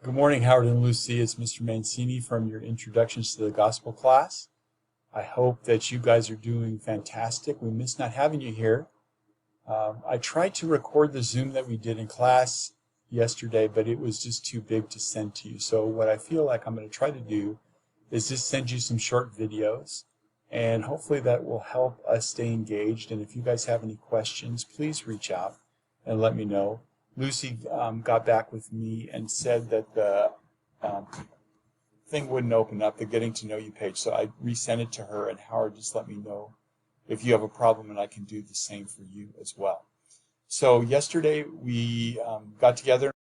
Good morning, Howard and Lucy. It's Mr. Mancini from your Introductions to the Gospel class. I hope that you guys are doing fantastic. We miss not having you here. I tried to record the Zoom that we did in class yesterday, but it was just too big to send to you. So what I feel like I'm going to try to do is just send you some short videos, and hopefully that will help us stay engaged. And if you guys have any questions, please reach out and let me know. Lucy got back with me and said that the thing wouldn't open up, the Getting to Know You page, so I resent it to her, and Howard just let me know if you have a problem, and I can do the same for you as well. So yesterday we got together and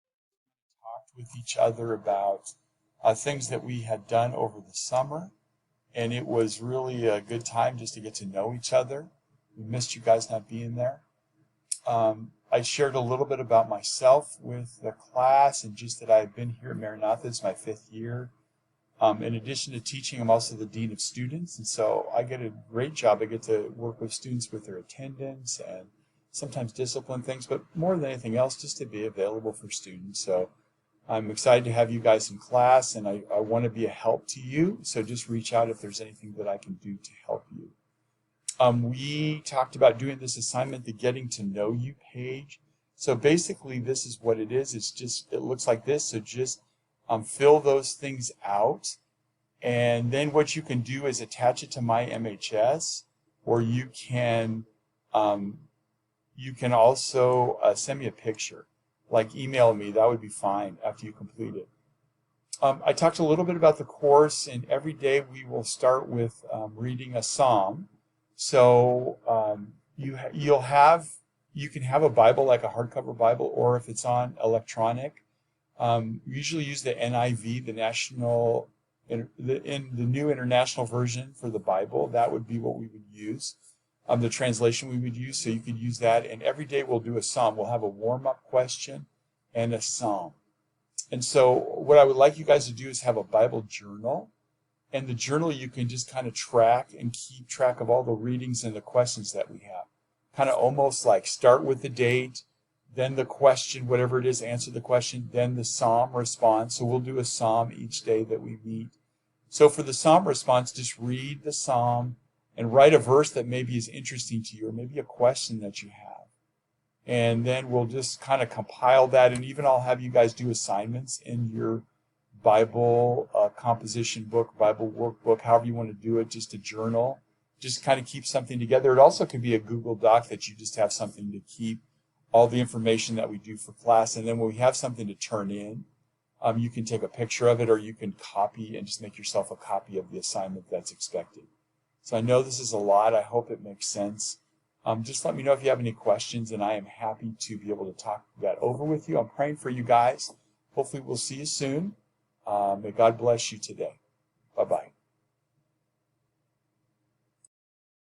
talked with each other about things that we had done over the summer, and it was really a good time just to get to know each other. We missed you guys not being there. I shared a little bit about myself with the class and just that I've been here at Maranatha. It's my 5th year. In addition to teaching, I'm also the Dean of Students, and so I get a great job. I get to work with students with their attendance and sometimes discipline things, but more than anything else, just to be available for students. So I'm excited to have you guys in class, and I want to be a help to you, so just reach out if there's anything that I can do to help you. We talked about doing this assignment, the Getting to Know You page. So basically this is what it is. It looks like this. So just fill those things out. And then what you can do is attach it to My MHS, or you can also send me a picture, like email me. That would be fine after you complete it. I talked a little bit about the course, and every day we will start with reading a psalm. So you can have a Bible, like a hardcover Bible, or if it's on electronic, we usually use the NIV, the New International Version for the Bible. That would be what we would use, the translation we would use. So you could use that, and every day we'll do a psalm. We'll have a warm-up question and a psalm. And so what I would like you guys to do is have a Bible journal. And the journal, you can just kind of track and keep track of all the readings and the questions that we have. Kind of almost like start with the date, then the question, whatever it is, answer the question, then the psalm response. So we'll do a psalm each day that we meet. So for the psalm response, just read the psalm and write a verse that maybe is interesting to you, or maybe a question that you have. And then we'll just kind of compile that, and even I'll have you guys do assignments in your Bible composition book, Bible workbook, however you want to do it, just a journal. Just kind of keep something together. It also could be a Google Doc that you just have something to keep all the information that we do for class. And then when we have something to turn in, you can take a picture of it, or you can copy and just make yourself a copy of the assignment that's expected. So I know this is a lot. I hope it makes sense. Just let me know if you have any questions, and I am happy to be able to talk that over with you. I'm praying for you guys. Hopefully we'll see you soon. May God bless you today.